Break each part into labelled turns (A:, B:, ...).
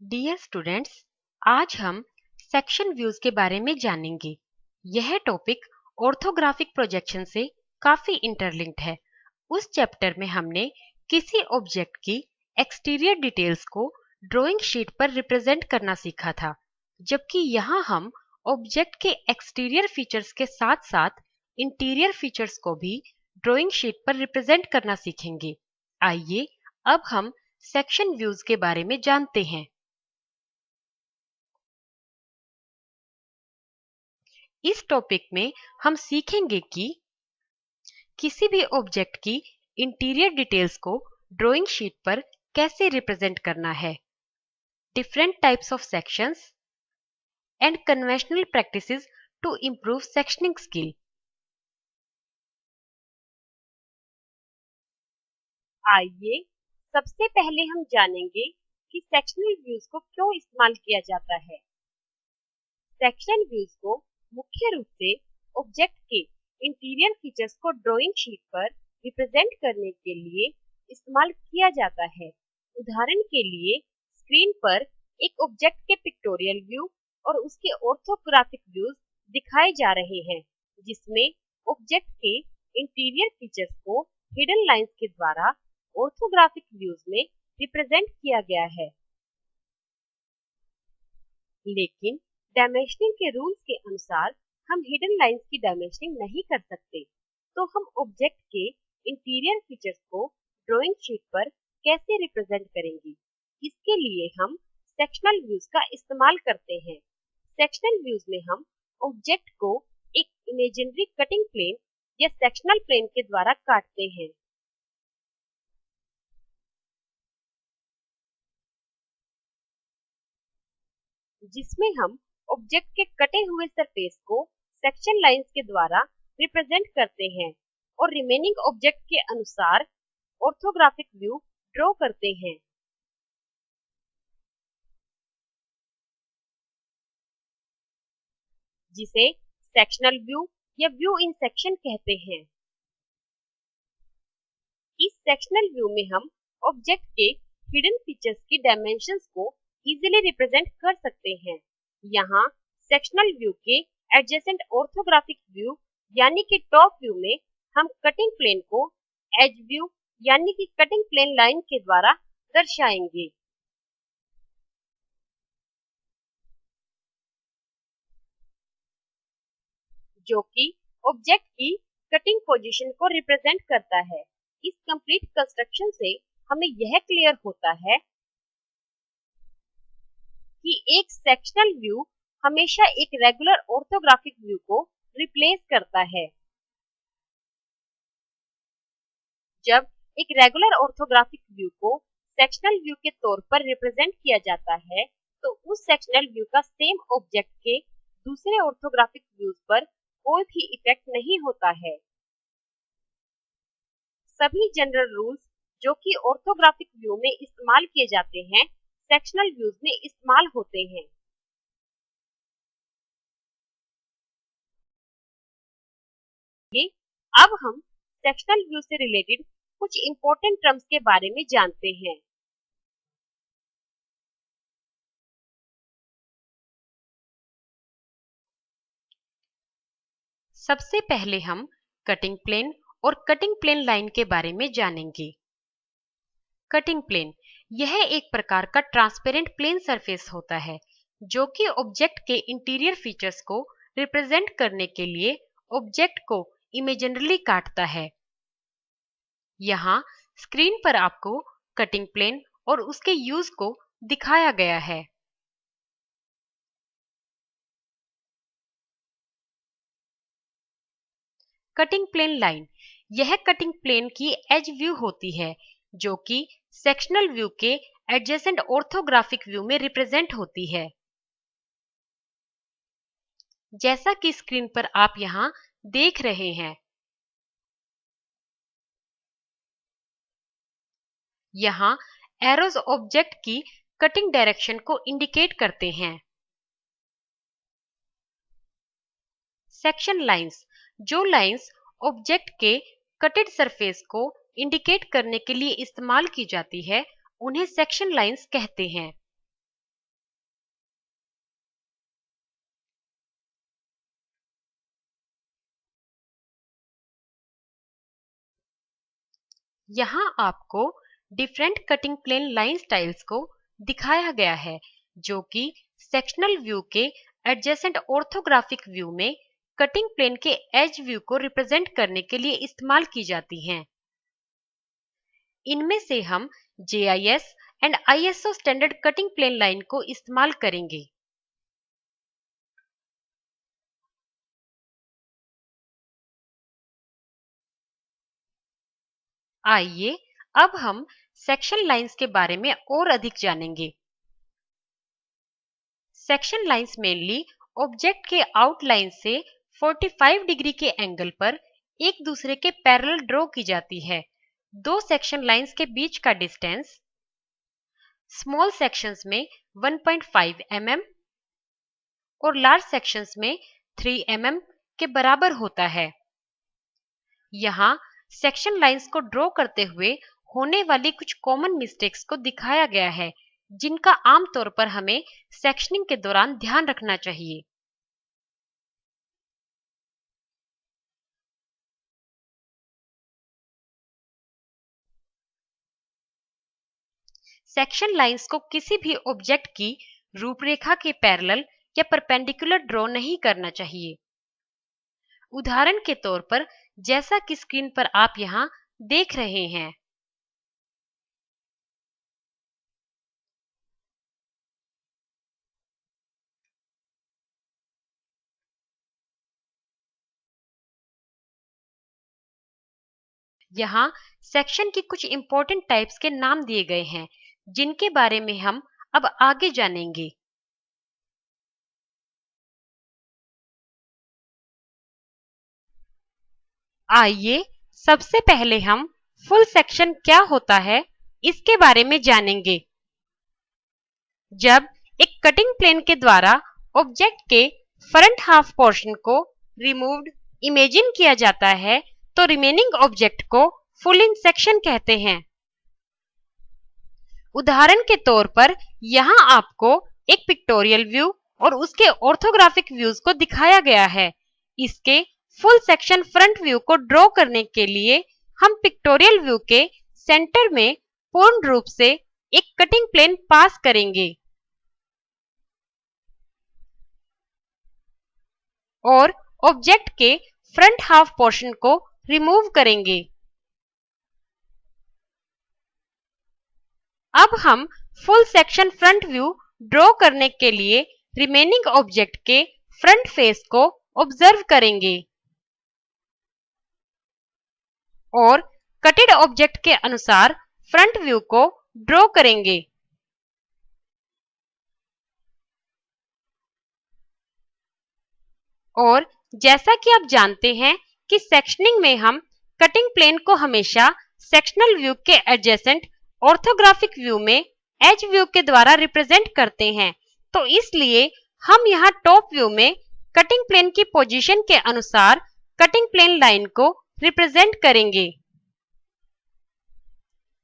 A: Dear students, आज हम section views के बारे में जानेंगे। यह टॉपिक ऑर्थोग्राफिक प्रोजेक्शन से काफी इंटरलिंक्ड है। उस चैप्टर में हमने किसी ऑब्जेक्ट की एक्सटीरियर डिटेल्स को ड्राइंग शीट पर रिप्रेजेंट करना सीखा था, जबकि यहाँ हम ऑब्जेक्ट के एक्सटीरियर फीचर्स के साथ साथ इंटीरियर फीचर्स को भी ड्राइंग शीट पर रिप्रेजेंट करना सीखेंगे। आइए अब हम सेक्शन व्यूज के बारे में जानते हैं। इस टॉपिक में हम सीखेंगे कि किसी भी ऑब्जेक्ट की इंटीरियर डिटेल्स को ड्राइंग शीट पर कैसे रिप्रेजेंट करना है, different types of sections and conventional practices to improve sectioning skill. आइए सबसे पहले हम जानेंगे कि सेक्शनल व्यूज को क्यों इस्तेमाल किया जाता है। सेक्शनल व्यूज को मुख्य रूप से ऑब्जेक्ट के इंटीरियर फीचर्स को ड्राइंग शीट पर रिप्रेजेंट करने के लिए इस्तेमाल किया जाता है। उदाहरण के लिए स्क्रीन पर एक ऑब्जेक्ट के पिक्टोरियल व्यू और उसके ऑर्थोग्राफिक व्यूज दिखाए जा रहे हैं, जिसमें ऑब्जेक्ट के इंटीरियर फीचर्स को हिडन लाइंस के द्वारा ऑर्थोग्राफिक व्यूज में रिप्रेजेंट किया गया है। लेकिन डायमेंशनिंग के रूल्स के अनुसार हम हिडन लाइंस की डायमेंशनिंग नहीं कर सकते, तो हम ऑब्जेक्ट के इंटीरियर फीचर्स को ड्राइंग शीट पर कैसे रिप्रेजेंट करेंगे। इसके लिए हम सेक्शनल व्यूज का इस्तेमाल करते हैं। सेक्शनल व्यूज में हम ऑब्जेक्ट को एक इमेजिनरी कटिंग प्लेन या सेक्शनल प्लेन के द्वारा काटते हैं। जिसमें हम ऑब्जेक्ट के कटे हुए सरफेस को सेक्शन लाइंस के द्वारा रिप्रेजेंट करते हैं और रिमेनिंग ऑब्जेक्ट के अनुसार ऑर्थोग्राफिक व्यू ड्रॉ करते हैं। जिसे सेक्शनल व्यू या व्यू इन सेक्शन कहते हैं। इस सेक्शनल व्यू में हम ऑब्जेक्ट के हिडन फीचर्स की डायमेंशंस को इजीली रिप्रेजेंट कर सकते हैं। यहाँ सेक्शनल व्यू के एडजेसेंट ऑर्थोग्राफिक व्यू यानी कि टॉप व्यू में हम कटिंग प्लेन को एज व्यू यानी कि कटिंग प्लेन लाइन के द्वारा दर्शाएंगे, जो कि ऑब्जेक्ट की कटिंग पोजीशन को रिप्रेजेंट करता है। इस कंप्लीट कंस्ट्रक्शन से हमें यह क्लियर होता है कि एक सेक्शनल व्यू हमेशा एक रेगुलर ऑर्थोग्राफिक व्यू को रिप्लेस करता है। जब एक रेगुलर ऑर्थोग्राफिक व्यू को सेक्शनल व्यू के तौर पर रिप्रेजेंट किया जाता है, तो उस सेक्शनल व्यू का सेम ऑब्जेक्ट के दूसरे ऑर्थोग्राफिक व्यूज पर कोई भी इफेक्ट नहीं होता है। सभी जनरल रूल्स जो कि ऑर्थोग्राफिक व्यू में इस्तेमाल किए जाते हैं, सेक्शनल व्यूज में इस्तेमाल होते हैं। अब हम सेक्शनल व्यू से रिलेटेड कुछ इंपॉर्टेंट टर्म्स के बारे में जानते हैं। सबसे पहले हम कटिंग प्लेन और कटिंग प्लेन लाइन के बारे में जानेंगे। कटिंग प्लेन यह एक प्रकार का ट्रांसपेरेंट प्लेन सरफेस होता है, जो कि ऑब्जेक्ट के इंटीरियर फीचर्स को रिप्रेजेंट करने के लिए ऑब्जेक्ट को इमेजिनरली काटता है। यहाँ स्क्रीन पर आपको कटिंग प्लेन और उसके यूज को दिखाया गया है। कटिंग प्लेन लाइन यह कटिंग प्लेन की एज व्यू होती है, जो कि सेक्शनल व्यू के एडजेसेंट ऑर्थोग्राफिक व्यू में रिप्रेजेंट होती है। जैसा कि स्क्रीन पर आप यहाँ देख रहे हैं, यहाँ एरोज ऑब्जेक्ट की कटिंग डायरेक्शन को इंडिकेट करते हैं। सेक्शन लाइंस जो लाइंस ऑब्जेक्ट के कटेड सरफेस को इंडिकेट करने के लिए इस्तेमाल की जाती है, उन्हें सेक्शन लाइंस कहते हैं। यहाँ आपको different cutting plane line styles को दिखाया गया है जो कि सेक्शनल व्यू के एडजेसेंट ऑर्थोग्राफिक व्यू में कटिंग प्लेन के एज व्यू को रिप्रेजेंट करने के लिए इस्तेमाल की जाती हैं। इनमें से हम JIS and ISO standard cutting plane line को इस्तेमाल करेंगे। आइए अब हम सेक्शन लाइंस के बारे में और अधिक जानेंगे। सेक्शन लाइंस मेनली ऑब्जेक्ट के आउटलाइन से 45 डिग्री के एंगल पर एक दूसरे के पैरेलल ड्रॉ की जाती है। दो सेक्शन लाइंस के बीच का डिस्टेंस स्मॉल सेक्शंस में 1.5 mm और लार्ज सेक्शंस में 3 mm के बराबर होता है। यहाँ सेक्शन लाइंस को ड्रॉ करते हुए होने वाली कुछ कॉमन मिस्टेक्स को दिखाया गया है जिनका आमतौर पर हमें सेक्शनिंग के दौरान ध्यान रखना चाहिए। सेक्शन लाइंस को किसी भी ऑब्जेक्ट की रूपरेखा के पैरेलल या परपेंडिकुलर ड्रॉ नहीं करना चाहिए। उदाहरण के तौर पर जैसा कि स्क्रीन पर आप यहाँ देख रहे हैं। यहाँ सेक्शन की कुछ इंपॉर्टेंट टाइप्स के नाम दिए गए हैं जिनके बारे में हम अब आगे जानेंगे। आइए सबसे पहले हम फुल सेक्शन क्या होता है इसके बारे में जानेंगे। जब एक कटिंग प्लेन के द्वारा ऑब्जेक्ट के फ्रंट हाफ पोर्शन को रिमूव्ड इमेजिन किया जाता है तो रिमेनिंग ऑब्जेक्ट को फुल इन सेक्शन कहते हैं। उदाहरण के तौर पर यहाँ आपको एक पिक्टोरियल व्यू और उसके ऑर्थोग्राफिक व्यूज को दिखाया गया है। इसके फुल सेक्शन फ्रंट व्यू को ड्रॉ करने के लिए हम पिक्टोरियल व्यू के सेंटर में पूर्ण रूप से एक कटिंग प्लेन पास करेंगे और ऑब्जेक्ट के फ्रंट हाफ पोर्शन को रिमूव करेंगे। अब हम full section front view draw करने के लिए रिमेनिंग ऑब्जेक्ट के फ्रंट फेस को ऑब्जर्व करेंगे और कटेड ऑब्जेक्ट के अनुसार फ्रंट व्यू को ड्रॉ करेंगे। और जैसा कि आप जानते हैं कि सेक्शनिंग में हम कटिंग प्लेन को हमेशा सेक्शनल व्यू के एडजेसेंट ऑर्थोग्राफिक व्यू में एज व्यू के द्वारा रिप्रेजेंट करते हैं, तो इसलिए हम यहाँ टॉप व्यू में कटिंग प्लेन की पोजीशन के अनुसार कटिंग प्लेन लाइन को रिप्रेजेंट करेंगे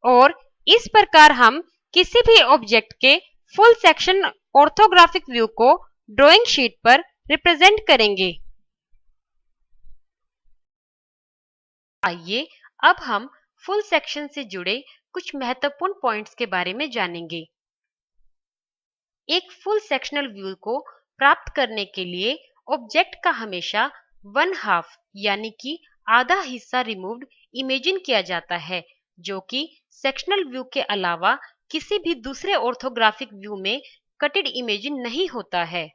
A: और इस प्रकार हम किसी भी ऑब्जेक्ट के फुल सेक्शन ऑर्थोग्राफिक व्यू को ड्राइंग शीट पर रिप्रेजेंट करेंगे। आइए अब हम फुल सेक्शन से जुड़े कुछ महत्वपूर्ण पॉइंट्स के बारे में जानेंगे। एक फुल सेक्शनल व्यू को प्राप्त करने के लिए ऑब्जेक्ट का हमेशा 1/2 यानी कि आधा हिस्सा रिमूव्ड इमेजिन किया जाता है जो कि सेक्शनल व्यू के अलावा किसी भी दूसरे ऑर्थोग्राफिक व्यू में कटेड इमेजिन नहीं होता है।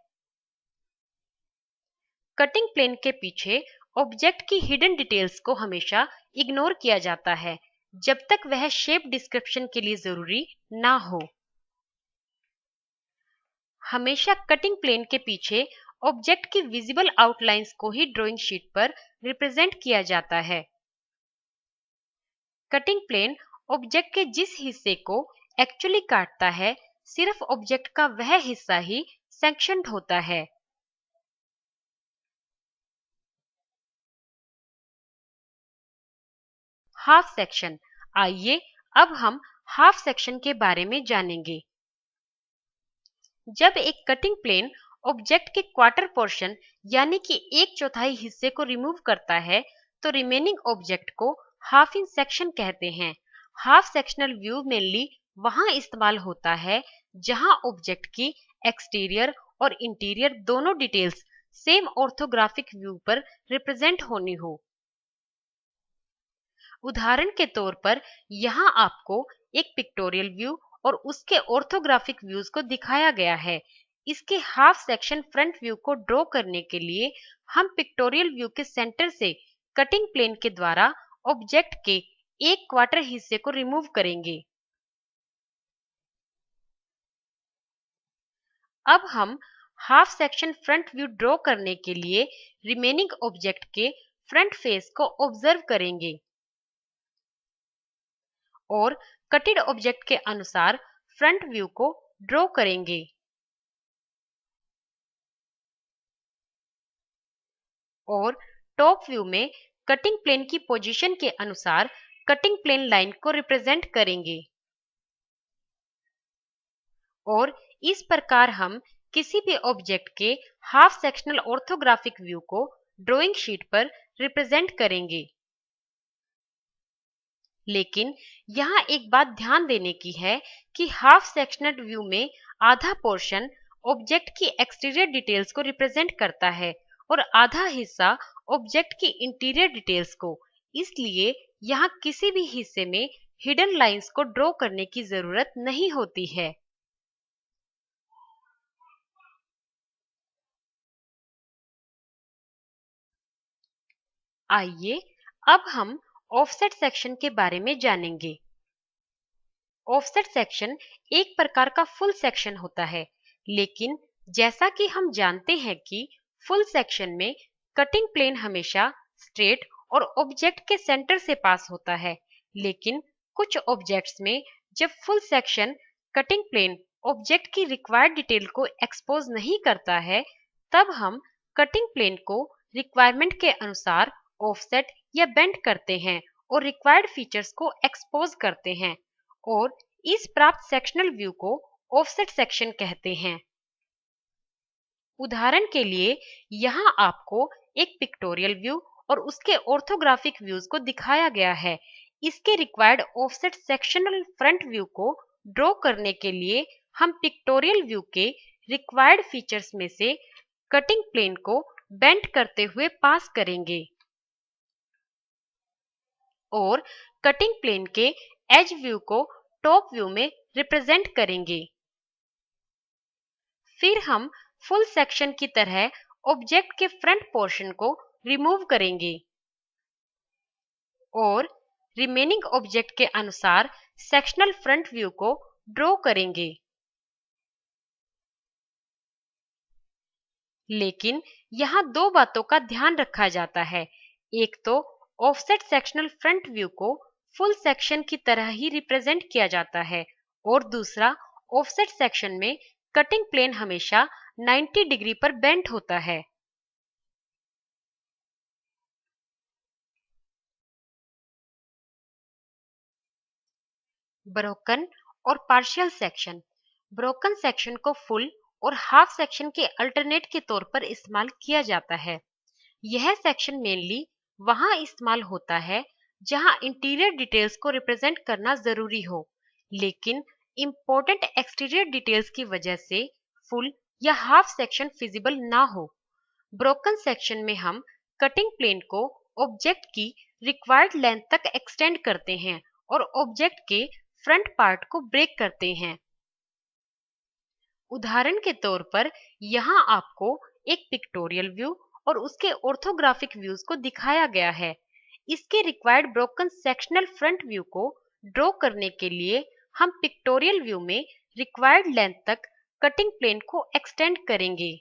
A: कटिंग प्लेन के पीछे ऑब्जेक्ट की हिडन डिटेल्स को हमेशा इग्नोर किया जाता है जब तक वह शेप डिस्क्रिप्शन के लिए जरूरी ना हो। हमेशा कटिंग प्लेन के पीछे ऑब्जेक्ट की विजिबल आउटलाइंस को ही ड्राइंग शीट पर रिप्रेजेंट किया जाता है। कटिंग प्लेन ऑब्जेक्ट के जिस हिस्से को एक्चुअली काटता है सिर्फ ऑब्जेक्ट का वह हिस्सा ही सेक्शन्ड होता है। Half section. आइए अब हम हाफ सेक्शन के बारे में जानेंगे। जब एक कटिंग प्लेन ऑब्जेक्ट के क्वार्टर पोर्शन यानी कि 1/4 हिस्से को रिमूव करता है तो रिमेनिंग ऑब्जेक्ट को हाफ इन सेक्शन कहते हैं। हाफ सेक्शनल व्यू मेनली वहां इस्तेमाल होता है जहां ऑब्जेक्ट की एक्सटीरियर और इंटीरियर दोनों डिटेल्स सेम ऑर्थोग्राफिक व्यू पर रिप्रेजेंट होनी हो। उदाहरण के तौर पर यहाँ आपको एक पिक्टोरियल व्यू और उसके ऑर्थोग्राफिक व्यूज को दिखाया गया है। इसके हाफ सेक्शन फ्रंट व्यू को ड्रॉ करने के लिए हम पिक्टोरियल व्यू के सेंटर से कटिंग प्लेन के द्वारा ऑब्जेक्ट के एक क्वार्टर हिस्से को रिमूव करेंगे। अब हम half section front view draw करने के लिए रिमेनिंग ऑब्जेक्ट के फ्रंट फेस को ऑब्जर्व करेंगे और कटेड ऑब्जेक्ट के अनुसार फ्रंट व्यू को ड्रॉ करेंगे और टॉप व्यू में कटिंग प्लेन की पोजीशन के अनुसार कटिंग प्लेन लाइन को रिप्रेजेंट करेंगे। और इस प्रकार हम किसी भी ऑब्जेक्ट के हाफ सेक्शनल ऑर्थोग्राफिक व्यू को ड्राइंग शीट पर रिप्रेजेंट करेंगे। लेकिन यहाँ एक बात ध्यान देने की है कि हाफ सेक्शनल व्यू में आधा पोर्शन ऑब्जेक्ट की एक्सटीरियर डिटेल्स को रिप्रेजेंट करता है और आधा हिस्सा ऑब्जेक्ट की इंटीरियर डिटेल्स को। इसलिए यहाँ किसी भी हिस्से में हिडन लाइंस को ड्रॉ करने की जरूरत नहीं होती है। आइए अब हम ऑफसेट सेक्शन के बारे में जानेंगे। ऑफसेट सेक्शन एक प्रकार का फुल सेक्शन होता है, लेकिन जैसा कि हम जानते हैं कि फुल सेक्शन में कटिंग प्लेन हमेशा स्ट्रेट और ऑब्जेक्ट के सेंटर से पास होता है। लेकिन कुछ ऑब्जेक्ट्स में जब full section cutting plane object की रिक्वायर्ड डिटेल को एक्सपोज नहीं करता है, तब हम कटिंग प्लेन को रिक्वायरमेंट के अनुसार ऑफसेट या बेंड करते हैं और रिक्वायर्ड फीचर्स को एक्सपोज करते हैं और इस प्राप्त सेक्शनल व्यू को ऑफसेट सेक्शन कहते हैं। उदाहरण के लिए यहाँ आपको एक पिक्टोरियल व्यू और उसके ऑर्थोग्राफिक व्यूज को दिखाया गया है। इसके required offset sectional front view को ड्रॉ करने के लिए हम पिक्टोरियल व्यू के रिक्वायर्ड फीचर्स में से कटिंग प्लेन को बेंड करते हुए पास करेंगे और कटिंग प्लेन के एज व्यू को टॉप व्यू में रिप्रेजेंट करेंगे। फिर हम फुल सेक्शन की तरह ऑब्जेक्ट के फ्रंट पोर्शन को रिमूव करेंगे और रिमेनिंग ऑब्जेक्ट के अनुसार सेक्शनल फ्रंट व्यू को ड्रॉ करेंगे। लेकिन यहाँ दो बातों का ध्यान रखा जाता है। एक तो ऑफसेट सेक्शनल फ्रंट व्यू को फुल सेक्शन की तरह ही रिप्रेजेंट किया जाता है और दूसरा ऑफसेट सेक्शन में कटिंग प्लेन हमेशा 90 डिग्री पर बेंट होता है। ब्रोकन और पार्शियल सेक्शन। ब्रोकन सेक्शन को फुल और हाफ सेक्शन के अल्टरनेट के तौर पर इस्तेमाल किया जाता है। यह सेक्शन मेनली वहां इस्तेमाल होता है जहां इंटीरियर डिटेल्स को रिप्रेजेंट करना जरूरी हो, लेकिन इंपॉर्टेंट एक्सटीरियर डिटेल्स की वजह से फुल या हाफ सेक्शन फिजिबल ना हो। ब्रोकन सेक्शन में हम कटिंग प्लेन को ऑब्जेक्ट की रिक्वायर्ड लेंथ तक एक्सटेंड करते हैं और ऑब्जेक्ट के फ्रंट पार्ट को ब्रेक करते हैं। उदाहरण के तौर पर यहाँ आपको एक पिक्टोरियल व्यू और उसके ऑर्थोग्राफिक व्यूज को दिखाया गया है। इसके required broken sectional front view को ड्रॉ करने के लिए हम पिक्टोरियल व्यू में रिक्वायर्ड लेंथ तक कटिंग प्लेन को एक्सटेंड करेंगे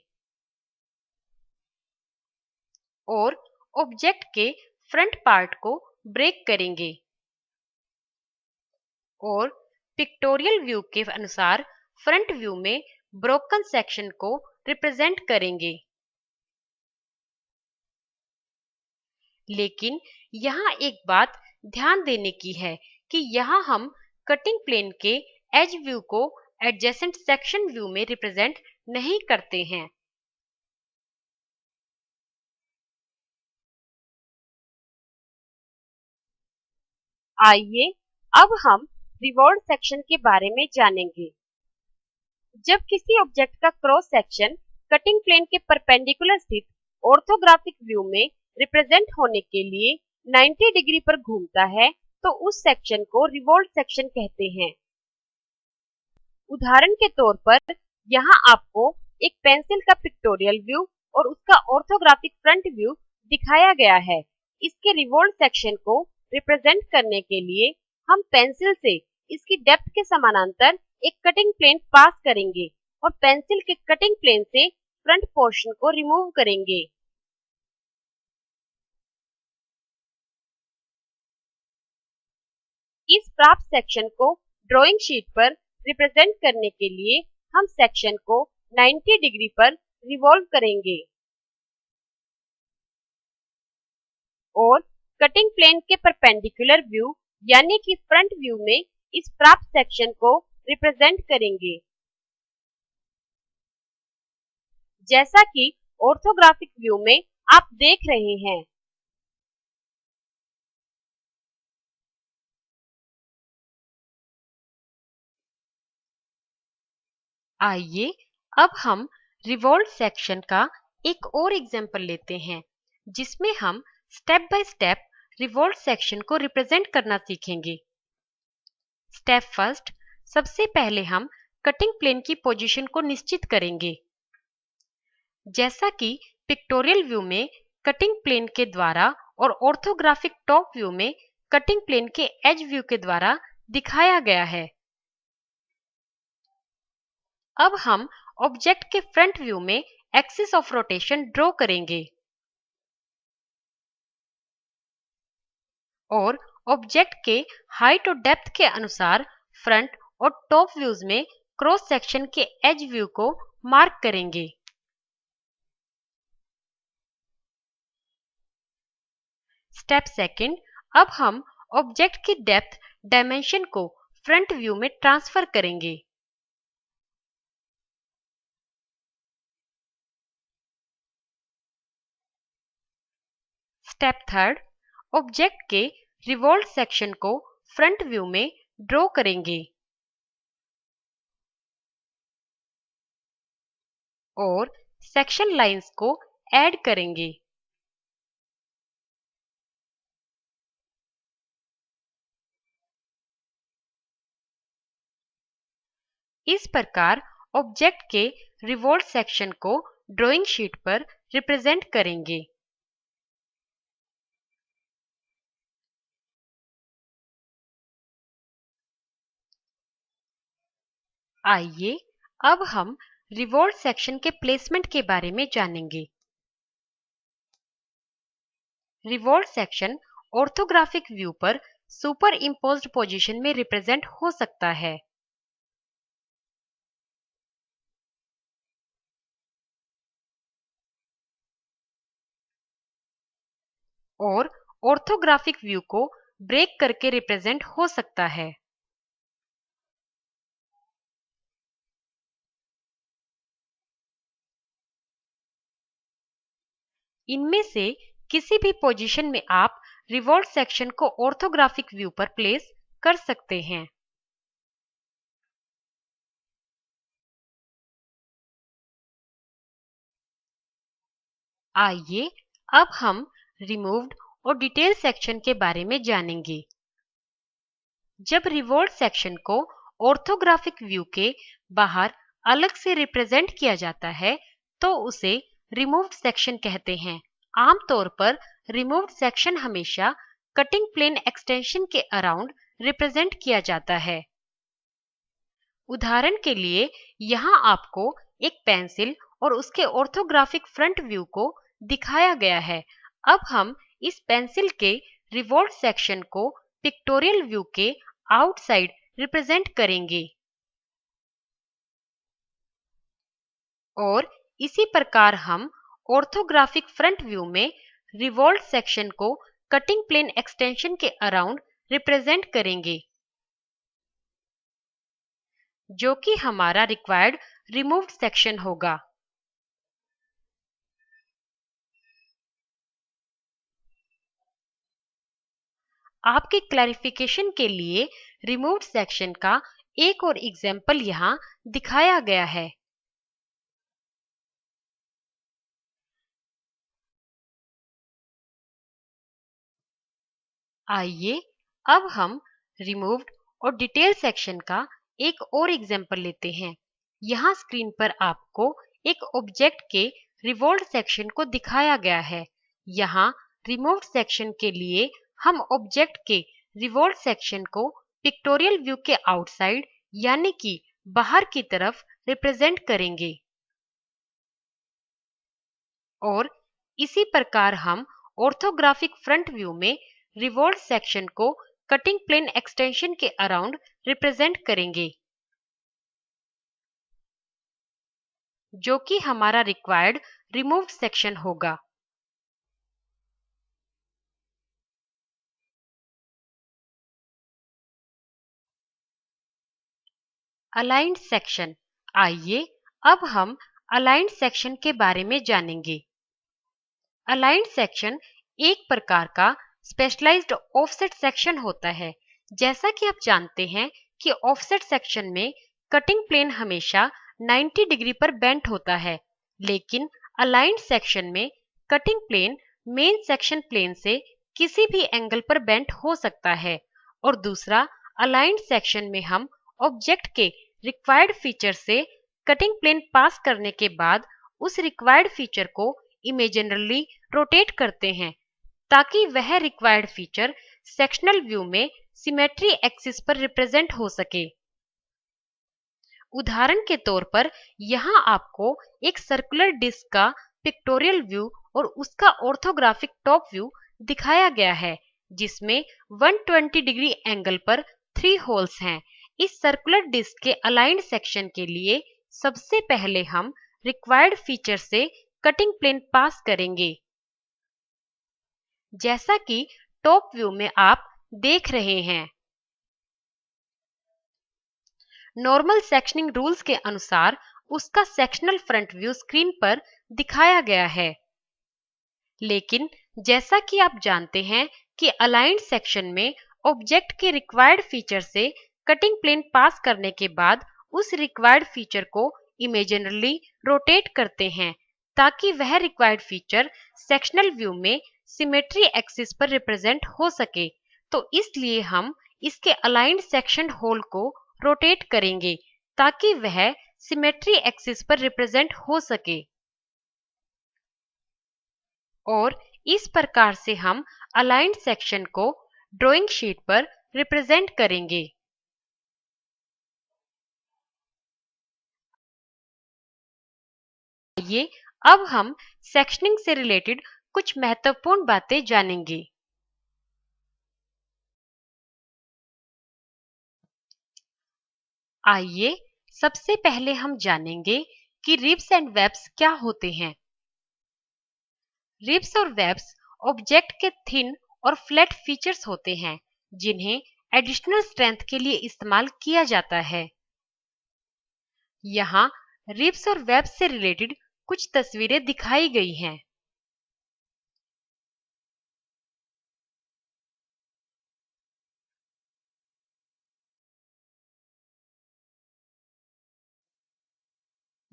A: और ऑब्जेक्ट के फ्रंट पार्ट को ब्रेक करेंगे और पिक्टोरियल व्यू के अनुसार फ्रंट व्यू में ब्रोकन सेक्शन को रिप्रेजेंट करेंगे। लेकिन यहाँ एक बात ध्यान देने की है कि यहाँ हम कटिंग प्लेन के एज व्यू को एडजेसेंट सेक्शन व्यू में रिप्रेजेंट नहीं करते हैं। आइए अब हम रिवॉल्व सेक्शन के बारे में जानेंगे। जब किसी ऑब्जेक्ट का क्रॉस सेक्शन कटिंग प्लेन के परपेंडिकुलर स्थित ऑर्थोग्राफिक व्यू में रिप्रेजेंट होने के लिए 90 डिग्री पर घूमता है तो उस सेक्शन को रिवॉल्व सेक्शन कहते हैं। उदाहरण के तौर पर यहाँ आपको एक पेंसिल का पिक्टोरियल व्यू और उसका ऑर्थोग्राफिक फ्रंट व्यू दिखाया गया है। इसके रिवॉल्व सेक्शन को रिप्रेजेंट करने के लिए हम पेंसिल से इसकी डेप्थ के समानांतर एक कटिंग प्लेन पास करेंगे और पेंसिल के कटिंग प्लेन से फ्रंट पोर्शन को रिमूव करेंगे। इस प्राप्त सेक्शन को ड्राइंग शीट पर रिप्रेजेंट करने के लिए हम सेक्शन को 90 डिग्री पर रिवॉल्व करेंगे और कटिंग प्लेन के परपेंडिकुलर व्यू यानी कि फ्रंट व्यू में इस प्राप्त सेक्शन को रिप्रेजेंट करेंगे। जैसा कि ऑर्थोग्राफिक व्यू में आप देख रहे हैं। आइए अब हम रिवॉल्व सेक्शन का एक और एग्जाम्पल लेते हैं जिसमें हम step by step revolve section को रिप्रेजेंट करना सीखेंगे। स्टेप फर्स्ट, सबसे पहले हम कटिंग प्लेन की पोजीशन को निश्चित करेंगे। जैसा कि पिक्टोरियल व्यू में कटिंग प्लेन के द्वारा और ऑर्थोग्राफिक टॉप व्यू में कटिंग प्लेन के एज व्यू के द्वारा दिखाया गया है। अब हम ऑब्जेक्ट के फ्रंट व्यू में एक्सिस ऑफ रोटेशन ड्रॉ करेंगे और ऑब्जेक्ट के हाइट और डेप्थ के अनुसार फ्रंट और टॉप व्यूज में क्रॉस सेक्शन के एज व्यू को मार्क करेंगे। स्टेप सेकंड, अब हम ऑब्जेक्ट की डेप्थ डायमेंशन को फ्रंट व्यू में ट्रांसफर करेंगे। स्टेप थर्ड, ऑब्जेक्ट के रिवॉल्व सेक्शन को फ्रंट व्यू में ड्रॉ करेंगे और सेक्शन लाइंस को ऐड करेंगे। इस प्रकार ऑब्जेक्ट के रिवॉल्व सेक्शन को ड्राइंग शीट पर रिप्रेजेंट करेंगे। आइए अब हम रिवॉल्व सेक्शन के प्लेसमेंट के बारे में जानेंगे। रिवॉल्व सेक्शन ऑर्थोग्राफिक व्यू पर सुपर इम्पोज्ड पोजीशन में रिप्रेजेंट हो सकता है। और ऑर्थोग्राफिक व्यू को ब्रेक करके रिप्रेजेंट हो सकता है। इनमें से किसी भी पोजीशन में आप रिवॉल्व सेक्शन को ऑर्थोग्राफिक व्यू पर प्लेस कर सकते हैं। आइए अब हम रिमूव्ड और डिटेल सेक्शन के बारे में जानेंगे। जब रिवॉल्व सेक्शन को ऑर्थोग्राफिक व्यू के बाहर अलग से रिप्रेजेंट किया जाता है तो उसे रिमूव्ड सेक्शन कहते हैं। आमतौर पर रिमूव्ड सेक्शन हमेशा कटिंग प्लेन एक्सटेंशन के अराउंड रिप्रेजेंट किया जाता है। उदाहरण के लिए यहाँ आपको एक पेंसिल और उसके ऑर्थोग्राफिक फ्रंट व्यू को दिखाया गया है। अब हम इस पेंसिल के रिवॉल्व सेक्शन को पिक्टोरियल व्यू के आउटसाइड रिप्रेजेंट करेंगे और इसी प्रकार हम ऑर्थोग्राफिक फ्रंट व्यू में रिवॉल्व सेक्शन को कटिंग प्लेन एक्सटेंशन के अराउंड रिप्रेजेंट करेंगे जो कि हमारा रिक्वायर्ड रिमूव्ड सेक्शन होगा। आपके क्लैरिफिकेशन के लिए रिमूव्ड सेक्शन का एक और एग्जाम्पल यहाँ दिखाया गया है। आइए अब हम रिमूव्ड और डिटेल सेक्शन का एक और एग्जाम्पल लेते हैं। यहाँ स्क्रीन पर आपको एक ऑब्जेक्ट के रिवॉल्व्ड सेक्शन को दिखाया गया है। यहाँ रिमूव्ड सेक्शन के लिए हम ऑब्जेक्ट के रिवॉल्व्ड सेक्शन को पिक्टोरियल व्यू के आउटसाइड यानी कि बाहर की तरफ रिप्रेजेंट करेंगे और इसी प्रकार हम ऑर्थोग्राफिक फ्रंट व्यू में रिवॉल्व्ड सेक्शन को कटिंग प्लेन एक्सटेंशन के अराउंड रिप्रेजेंट करेंगे, जो कि हमारा रिक्वायर्ड रिमूव्ड सेक्शन होगा। Aligned section. आइए अब हम अलाइंड सेक्शन के बारे में जानेंगे। अलाइंड सेक्शन एक प्रकार का स्पेशलाइज्ड ऑफसेट सेक्शन होता है। जैसा कि आप जानते हैं कि ऑफसेट सेक्शन में कटिंग प्लेन हमेशा 90 डिग्री पर बेंट होता है, लेकिन अलाइंड सेक्शन में cutting plane main section plane से किसी भी एंगल पर बेंट हो सकता है। और दूसरा, अलाइंड सेक्शन में हम ऑब्जेक्ट के रिक्वायर्ड फीचर से कटिंग प्लेन पास करने के बाद उस रिक्वायर्ड फीचर को इमेजिनरली रोटेट करते हैं ताकि वह रिक्वायर्ड फीचर सेक्शनल व्यू में सिमेट्री एक्सिस पर रिप्रेजेंट हो सके। उदाहरण के तौर पर यहाँ आपको एक सर्कुलर डिस्क का पिक्टोरियल व्यू और उसका ऑर्थोग्राफिक टॉप व्यू दिखाया गया है, जिसमें 120 डिग्री एंगल पर 3 होल्स हैं। इस सर्कुलर डिस्क के अलाइंड सेक्शन के लिए सबसे पहले हम रिक्वायर्ड फीचर से कटिंग प्लेन पास करेंगे। जैसा कि टॉप व्यू में आप देख रहे हैं, नॉर्मल सेक्शनिंग रूल्स के अनुसार उसका सेक्शनल फ्रंट व्यू स्क्रीन पर दिखाया गया है। लेकिन जैसा कि आप जानते हैं कि अलाइंड सेक्शन में ऑब्जेक्ट के रिक्वायर्ड फीचर से कटिंग प्लेन पास करने के बाद उस रिक्वायर्ड फीचर को इमेजिनरली रोटेट करते हैं ताकि वह रिक्वायर्ड फीचर सेक्शनल व्यू में सिमेट्री एक्सिस पर रिप्रेजेंट हो सके। तो इसलिए हम इसके अलाइंड सेक्शन होल को रोटेट करेंगे ताकि वह सिमेट्री एक्सिस पर रिप्रेजेंट हो सके। और इस प्रकार से हम अलाइंड सेक्शन को ड्राइंग शीट पर रिप्रेजेंट करेंगे। आइए अब हम सेक्शनिंग से रिलेटेड कुछ महत्वपूर्ण बातें जानेंगे। आइए सबसे पहले हम जानेंगे कि रिब्स एंड वेब्स क्या होते हैं। रिब्स और वेब्स ऑब्जेक्ट के थिन और फ्लैट फीचर्स होते हैं जिन्हें एडिशनल स्ट्रेंथ के लिए इस्तेमाल किया जाता है। यहाँ रिब्स और वेब्स से रिलेटेड कुछ तस्वीरें दिखाई गई हैं।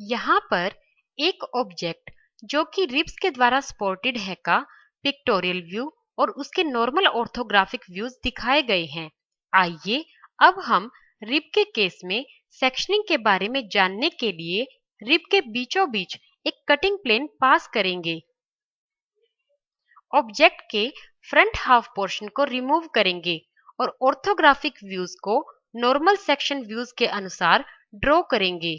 A: यहाँ पर एक ऑब्जेक्ट जो कि रिब्स के द्वारा सपोर्टेड है का पिक्टोरियल व्यू और उसके नॉर्मल ऑर्थोग्राफिक व्यूज दिखाए गए हैं। आइए अब हम रिब के केस में सेक्शनिंग के बारे में जानने के लिए रिब के बीचों बीच एक कटिंग प्लेन पास करेंगे। ऑब्जेक्ट के फ्रंट हाफ पोर्शन को रिमूव करेंगे और ऑर्थोग्राफिक व्यूज को नॉर्मल सेक्शन व्यूज के अनुसार ड्रॉ करेंगे।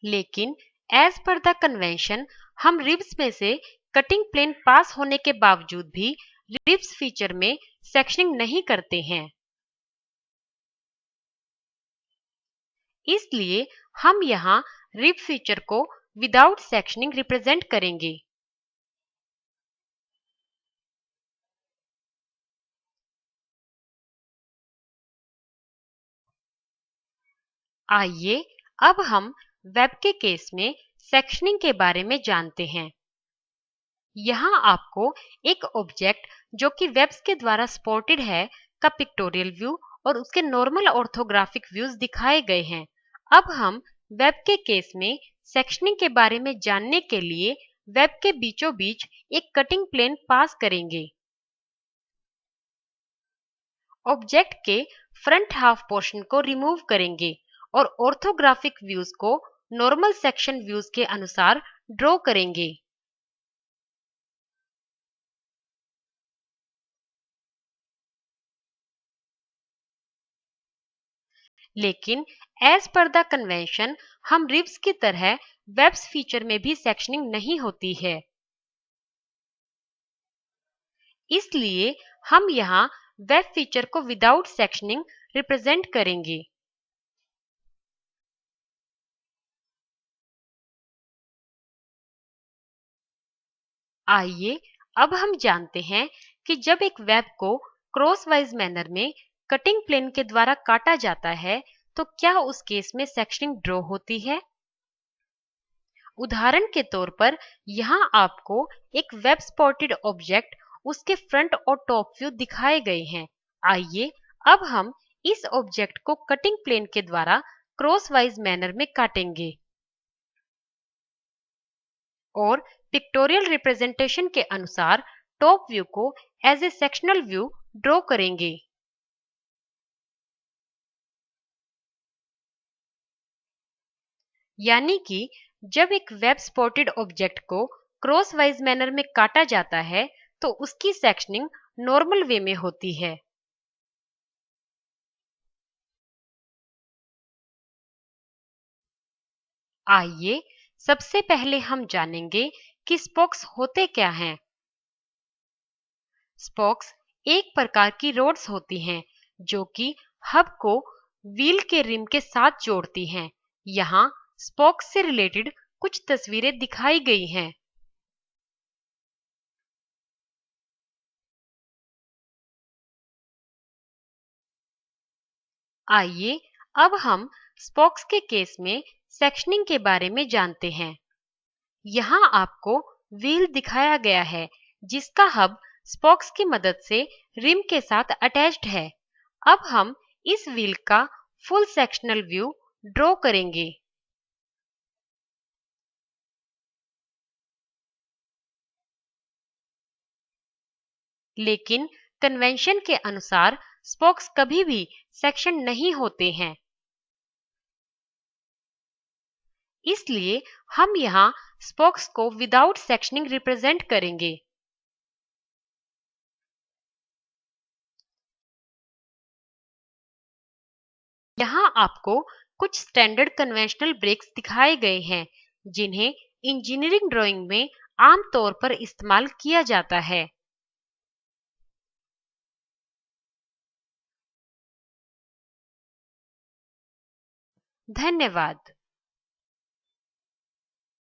A: लेकिन एज पर द कन्वेंशन हम रिब्स में से कटिंग प्लेन पास होने के बावजूद भी रिब्स फीचर में सेक्शनिंग नहीं करते हैं। इसलिए हम यहाँ रिब फीचर को विदाउट सेक्शनिंग रिप्रेजेंट करेंगे। आइए अब हम वेब के केस में सेक्शनिंग के बारे में जानते हैं। यहाँ आपको एक ऑब्जेक्ट जो कि वेब्स के द्वारा सपोर्टेड है का पिक्टोरियल व्यू और उसके नॉर्मल ऑर्थोग्राफिक व्यूज दिखाए गए हैं। अब हम वेब के केस में सेक्शनिंग के बारे में जानने के लिए वेब के बीचों बीच एक कटिंग प्लेन पास करेंगे। ऑब्जेक्ट के फ्रंट हाफ पोर्शन को रिमूव करेंगे और ऑर्थोग्राफिक व्यूज को नॉर्मल सेक्शन व्यूज के अनुसार ड्रॉ करेंगे। लेकिन एज पर द कन्वेंशन हम रिब्स की तरह वेब्स फीचर में भी सेक्शनिंग नहीं होती है। इसलिए हम यहाँ वेब फीचर को विदाउट सेक्शनिंग रिप्रेजेंट करेंगे। आइए अब हम जानते हैं कि जब एक वेब को क्रॉसवाइज मैनर में कटिंग प्लेन के द्वारा काटा जाता है तो क्या उस केस में सेक्शनिंग ड्रॉ होती है। उदाहरण के तौर पर यहाँ आपको एक वेब सपोर्टेड ऑब्जेक्ट उसके फ्रंट और टॉप व्यू दिखाए गए हैं। आइए अब हम इस ऑब्जेक्ट को कटिंग प्लेन के द्वारा क्रॉसवाइज मैनर में काटेंगे और पिक्टोरियल रिप्रेजेंटेशन के अनुसार टॉप व्यू को as a sectional view draw करेंगे। यानी कि जब एक वेब सपोर्टेड ऑब्जेक्ट को क्रॉसवाइज मैनर में काटा जाता है तो उसकी सेक्शनिंग नॉर्मल वे में होती है। आइए सबसे पहले हम जानेंगे कि स्पोक्स होते क्या हैं। स्पोक्स एक प्रकार की रोड्स होती हैं जो कि हब को व्हील के रिम के साथ जोड़ती हैं। यहाँ स्पोक्स से रिलेटेड कुछ तस्वीरें दिखाई गई हैं। आइए अब हम स्पोक्स के केस में सेक्शनिंग के बारे में जानते हैं। यहाँ आपको व्हील दिखाया गया है जिसका हब स्पोक्स की मदद से रिम के साथ अटैच्ड है। अब हम इस व्हील का फुल सेक्शनल व्यू ड्रॉ करेंगे। लेकिन कन्वेंशन के अनुसार स्पोक्स कभी भी सेक्शन नहीं होते हैं। इसलिए हम यहाँ स्पोक्स को विदाउट सेक्शनिंग रिप्रेजेंट करेंगे। यहाँ आपको कुछ स्टैंडर्ड कन्वेंशनल ब्रेक्स दिखाए गए हैं जिन्हें इंजीनियरिंग ड्राइंग में आमतौर पर इस्तेमाल किया जाता है। धन्यवाद।